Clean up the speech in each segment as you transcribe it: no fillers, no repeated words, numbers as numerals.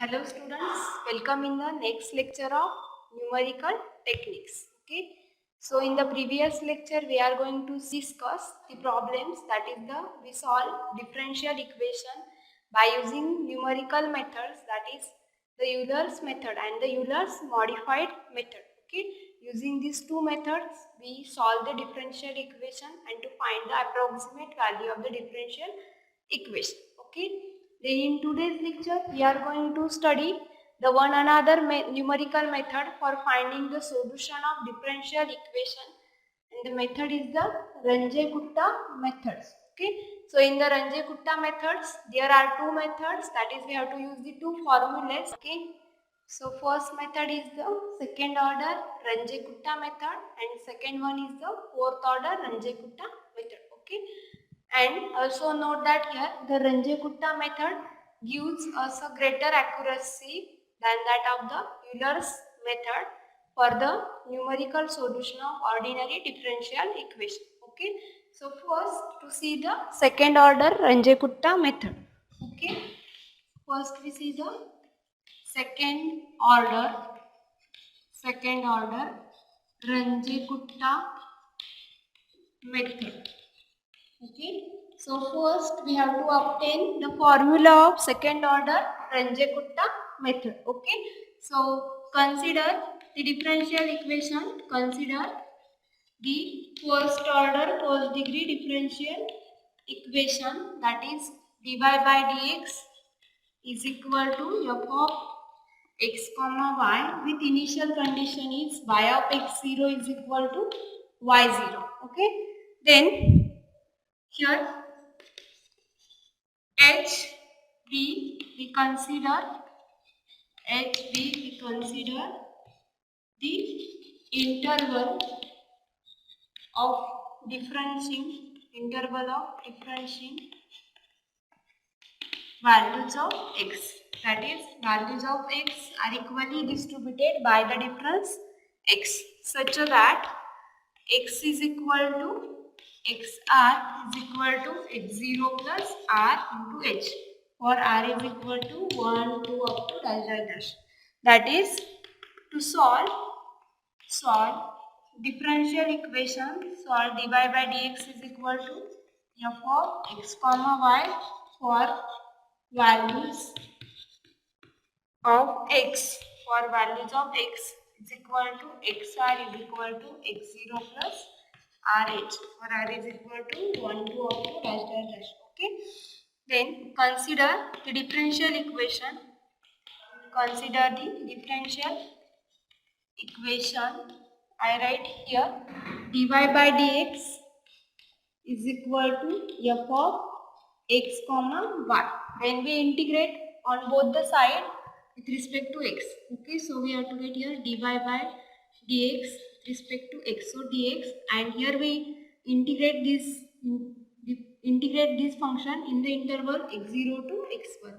Hello students, welcome in the next lecture of numerical techniques. Okay, so in the previous lecture we are going to discuss the problems, that is we solve differential equation by using numerical methods, that is the Euler's method and the Euler's modified method. Okay, using these two methods we solve the differential equation and to find the approximate value of the differential equation. Okay, then in today's lecture we are going to study the one another numerical method for finding the solution of differential equation, and the method is the Runge-Kutta methods. Okay, so in the Runge-Kutta methods there are two methods, that is we have to use the two formulas. Okay, so first method is the second order Runge-Kutta method and second one is the fourth order Runge-Kutta method. Okay, and also note that here the Runge-Kutta method gives us a greater accuracy than that of the Euler's method for the numerical solution of ordinary differential equation. Okay, so first to see the second order Runge-Kutta method. Okay, first we see the second order Runge-Kutta method. Okay, so first we have to obtain the formula of second order Runge-Kutta method. Okay, so consider the differential equation, consider the first order first degree differential equation, that is dy by dx is equal to f of x comma y with initial condition is y of x0 is equal to y0. Okay, then here HB we consider the interval of differentiating values of x, that is values of x are equally distributed by the difference x such that x is equal to xr is equal to x0 plus r into h, or r is equal to 1 2 up to dash dash dash. That is to solve differential equation, solve dy by dx is equal to f of x comma y for values of x, is equal to xr is equal to x0 plus rh, or r is equal to 1 2 up to dash dash dash. Okay, then consider the differential equation, I write here dy by dx is equal to f of x comma y. When we integrate on both the side with respect to x. Okay, so we have to get here dy by dx with respect to x. So dx, and here we integrate this function in the interval x0 to x1.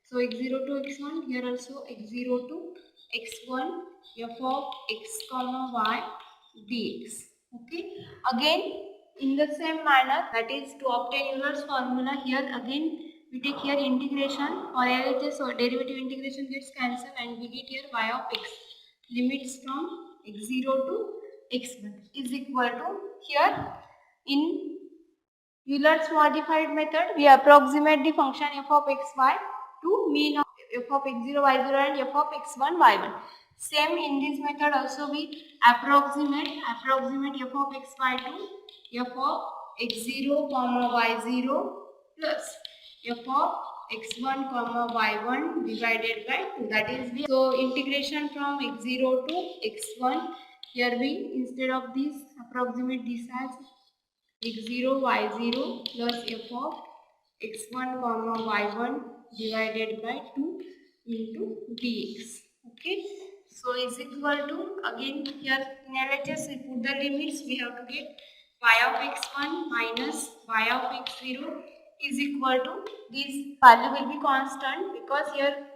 So x0 to x1, here also x0 to x1 f of x comma y dx. Okay, again in the same manner, that is to obtain Euler's formula, here again we take here integration, or LHS or derivative integration gets cancelled and we get here y of x limits from x0 to x1 is equal to, here in Euler's modified method we approximate the function f of xy to mean of f of x0 y0 and f of x1 y1. Same in this method also we approximate f of xy to f of x0 comma y0 plus f of x1 comma y1 divided by 2, that is we, so integration from x0 to x1, here we instead of this approximate this as x0 y0 plus f of x1 comma y1 divided by 2 into dx. Okay, so is equal to, again here in LHS we put the limits, we have to get y of x1 minus y of x0 is equal to, this value will be constant because here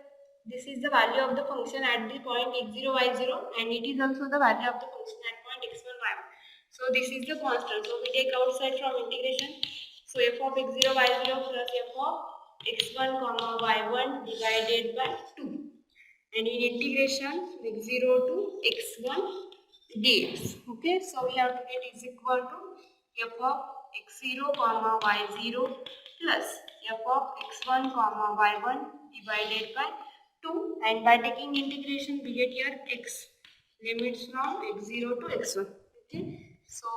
this is the value of the function at the point x0 y0 and it is also the value of the function at point x1 y1. So this is the constant, so we take outside from integration, so f of x0 y0 plus f of x1 comma y1 divided by 2. and in integration x0 to x1 dx. Okay, so we have to get is equal to f of x0 comma y0 plus f of x1 comma y1 divided by 2, and by taking integration we get here x limits from x0 to x1. Okay, so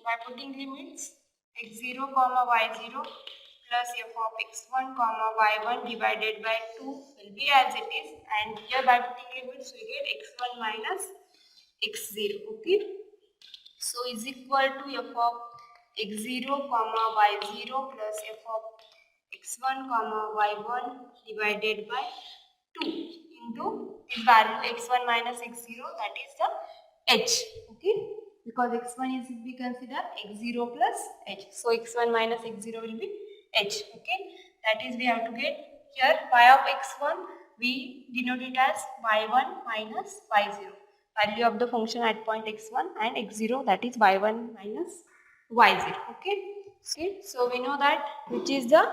by putting limits x0 comma y0 plus f of x1 comma y1 divided by 2 will be as it is, and here by putting limits we get x1 minus x0. Okay, so is equal to f of x0 comma y0 plus f of x1 comma y1 divided by 2 into this value x1 minus x0, that is the h. Okay, because x1 is, if we consider x0 plus h, so x1 minus x0 will be h. Okay, that is we have to get here y of x1 we denote it as y1 minus y0, value of the function at point x1, and x0 that is y1 minus y0. Okay, so we know that which is the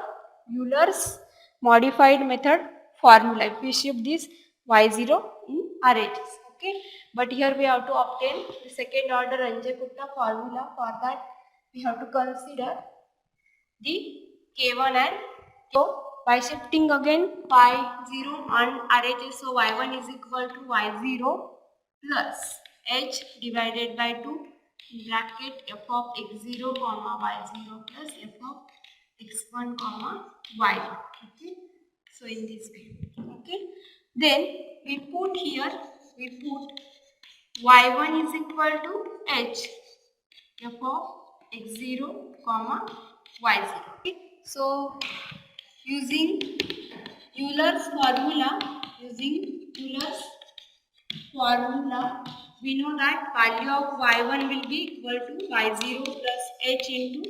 Euler's modified method formula if we shift this y0 in RHS. Okay, but here we have to obtain the second order Runge-Kutta formula. For that we have to consider the k1 and so by shifting again y0 on RHS, so y1 is equal to y0 plus h divided by 2 bracket f of x0 comma y0 plus f of x1 comma y0. Okay, so in this way. Okay, then we put here, we put y1 is equal to h f of x0 comma y0. Okay, so using Euler's formula, we know that value of y1 will be equal to y0 plus h into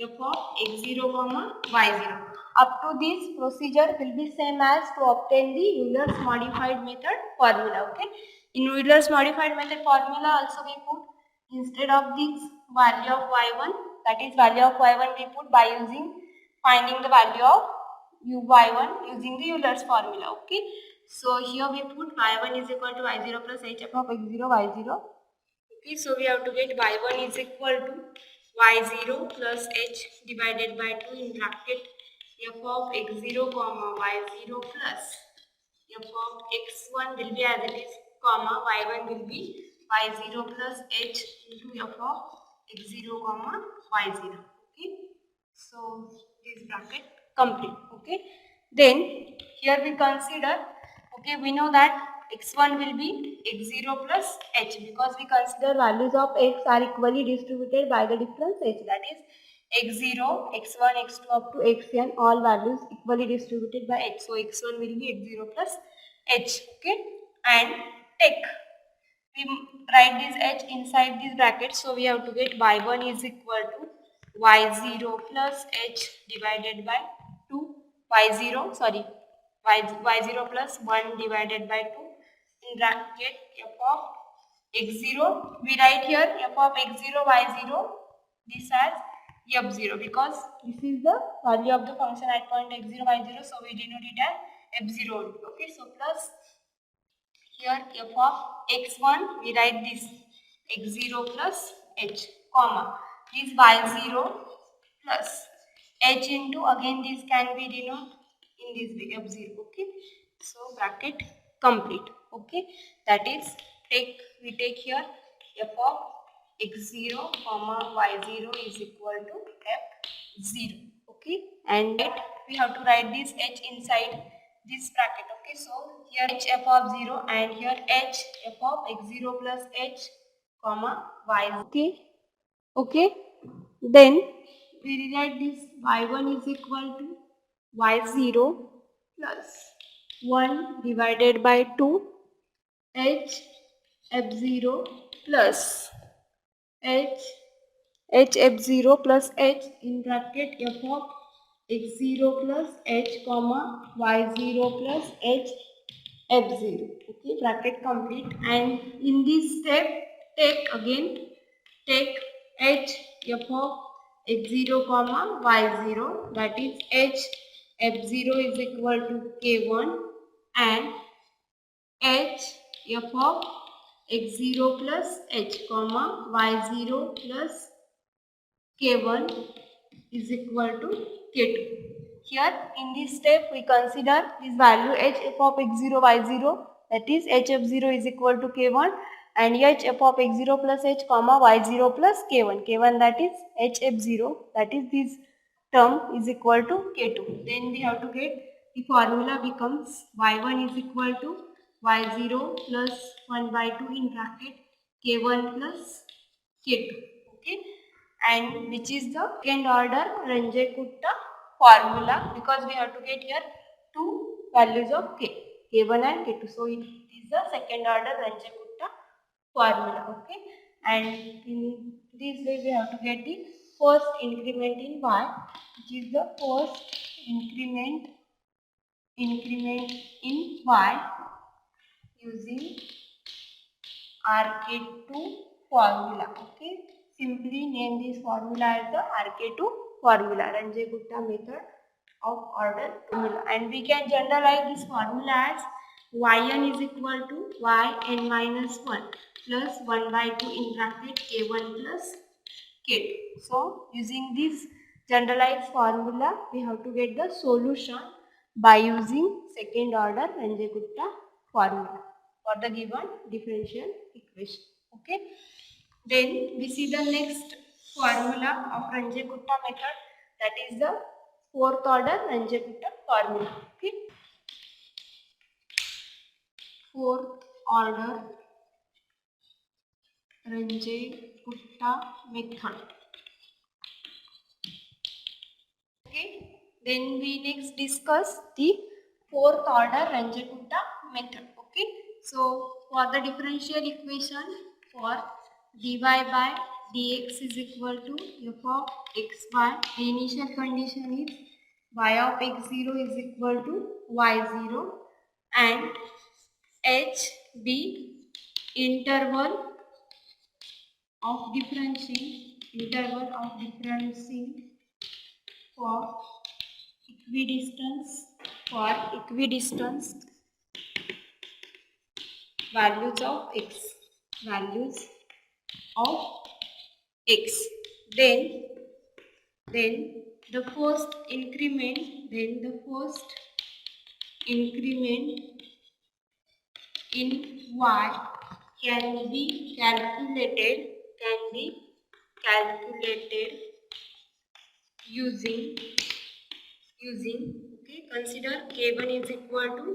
f of x0 comma y0. Up to this procedure will be same as to obtain the Euler's modified method formula. Okay, in Euler's modified method formula also we put, instead of this value of y1, that is value of y1 we put by using finding the value of y1 using the Euler's formula. Okay, so here we put y1 is equal to y0 plus h f of x0 y0. Okay, so we have to get y1 is equal to y0 plus h divided by 2 in bracket f of x0 comma y0 plus f of x1 will be as it is comma y1 will be y0 plus h into f of x0 comma y0. Okay, so this bracket complete. Okay, then here we consider, okay, we know that x1 will be x0 plus h, because we consider values of x are equally distributed by the difference h, that is x0, x1, x2 up to xn, all values equally distributed by h, so x1 will be x0 plus h. Okay, and take, we write this h inside this bracket, so we have to get y1 is equal to y0 plus h divided by 2 y0 sorry y0 plus 1 divided by 2 in bracket f of x0, we write here f of x0 y0 this as f0, because this is the value of the function at point x0 y0, so we denote it as f0 only. Okay, so plus here f of x1 we write this x0 plus h comma this y0 plus h into, again this can be denoted in this way f0. Okay, so bracket complete. Okay, that is we take here f of x0 comma y0 is equal to f0. Okay, and we have to write this h inside this bracket. Okay, so here h f of 0 and here h f of x0 plus h comma y. Okay, okay, then we rewrite this y1 is equal to y0 plus 1 divided by 2 h f0 plus h f0 plus h in bracket f of x0 plus h comma y0 plus h f0. Okay, bracket complete, and in this step take h f of x0 comma y0, that is h f0 is equal to k1 and h f of x0 plus h comma y0 plus k1 is equal to k2. Here in this step we consider this value h f of x0 y0, that is h f0 is equal to k1, and h f of x0 plus h comma y0 plus k1 that is h f0, that is this term is equal to k2. Then we have to get the formula becomes y1 is equal to y0 plus 1 by 2 in bracket k1 plus k2. Okay, and which is the second order Ranjit-Kutta formula, because we have to get here two values of k1 and k2. So it is the second order Ranjit-Kutta formula. Okay, and in this way we have to get the first increment in y, which is the first increment in y using RK2 formula. Okay, simply name this formula as the RK2 formula, Ranjit-Kutta method of order formula, and we can generalize this formula as yn is equal to yn minus 1 plus 1 by 2 in bracket k1 plus k2. So using this generalized formula we have to get the solution by using second order Ranjit-Kutta formula for the given differential equation. Okay, then we see the next formula of Ranjit-Kutta method, that is the fourth order Ranjit-Kutta formula. Okay, fourth order Ranjit-Kutta method. Okay, then we next discuss the fourth order Ranjit-Kutta method. Okay, so for the differential equation for dy by dx is equal to f of xy, the initial condition is y of x0 is equal to y0 and h be interval of differential for equidistance values of x. Then the first increment in y can be calculated using okay, consider k1 is equal to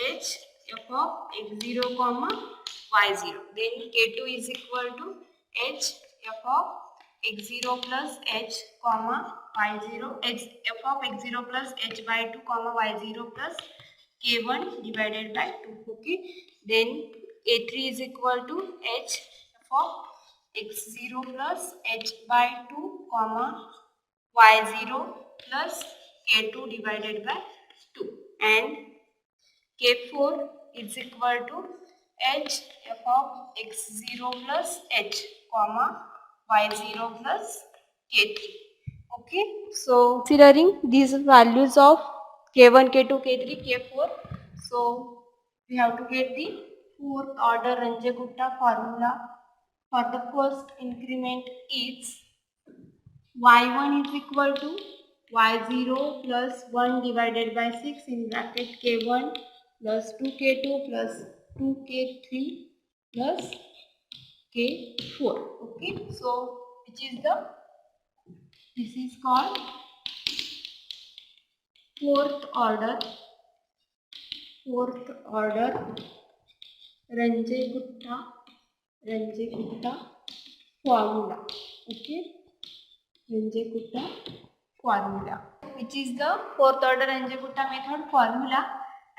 h f of x0 comma y0, then k2 is equal to h f of x0 plus h comma y0, f of x0 plus h by 2 comma y0 plus k1 divided by 2. Okay, then a3 is equal to h f of x0 plus h by 2 comma y0 plus k2 divided by 2, and k4 is equal to h f of x0 plus h comma y0 plus k3. Okay, so considering these values of k1, k2, k3, k4, so we have to get the fourth order Ranjit-Kutta formula for the first increment is y1 is equal to y0 plus 1 divided by 6 in bracket k1 plus 2k2 plus 2k3 plus k4. Okay, so this is called fourth order Ranjit-Kutta formula. Okay, Ranjit-Kutta formula, which is the fourth order Ranjit-Kutta method formula,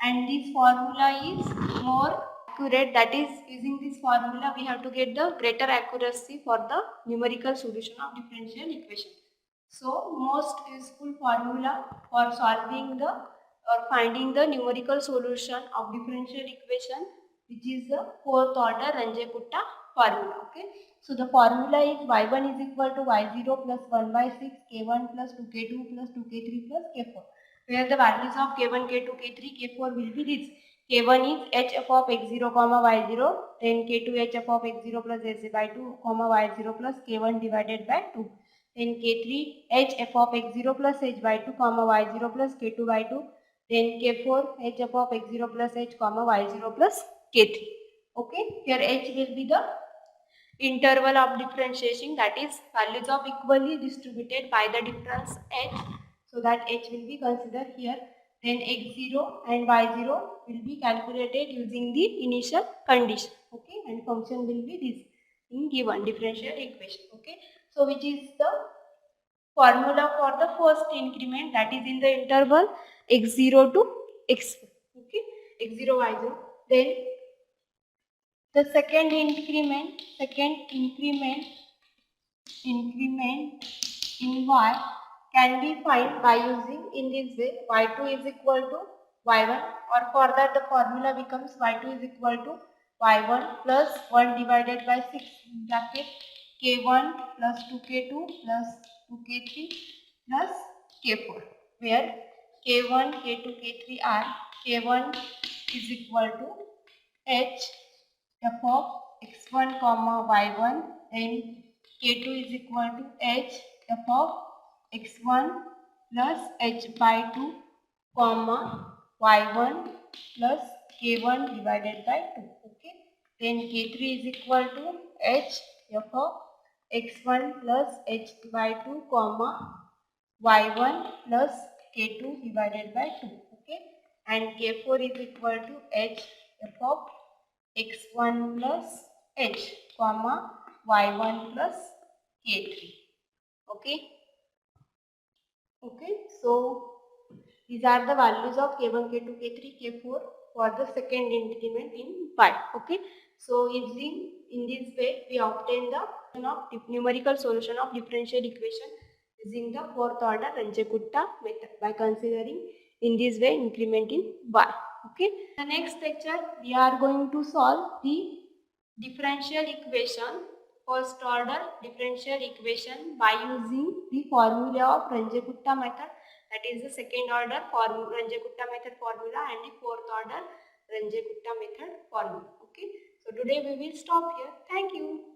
and this formula is more accurate, that is using this formula we have to get the greater accuracy for the numerical solution of differential equation. So most useful formula for solving the or finding the numerical solution of differential equation, which is the fourth order Ranjit-Kutta formula. Okay, so the formula is y1 is equal to y0 plus 1 by 6 k1 plus 2k2 plus 2k3 plus k4, where the values of k1, k2, k3, k4 will be this. K1 is h f of x0 comma y0, then K2 h f of x0 plus h by 2 comma y0 plus K1 divided by 2. Then K3 h f of x0 plus h by 2 comma y0 plus K2 by 2. Then K4 h f of x0 plus h comma y0 plus K3. Okay, here h will be the interval of differentiation, that is values of equally distributed by the difference h, so that h will be considered here. Then x0 and y0 will be calculated using the initial condition. Okay, and function will be this in given differential equation. Okay, so which is the formula for the first increment, that is in the interval x0 to x1. Okay, x0 y0. Then the second increment in y can be found by using in this way y2 is equal to y1, or for that the formula becomes y2 is equal to y1 plus 1 divided by 6 bracket k1 plus 2k2 plus 2k3 plus k4, where k1, k2, k3 are k1 is equal to h f of x1 comma y1, then k2 is equal to h f of x1 plus h by 2 comma y1 plus k1 divided by 2. Okay, then k3 is equal to h f of x1 plus h by 2 comma y1 plus k2 divided by 2. Okay, and k4 is equal to h f of x1 plus h comma y1 plus k3. Okay, so these are the values of k1, k2, k3, k4 for the second increment in y. Okay, so in this way we obtain the numerical solution of differential equation using the fourth order Ranjit-Gupta method by considering in this way increment in y. Okay, the next lecture we are going to solve the differential equation, first order differential equation by using the formula of Ranjit-Gupta method, that is the second order Ranjit-Gupta method formula and the fourth order Ranjit-Gupta method formula. Okay, so today we will stop here. Thank you.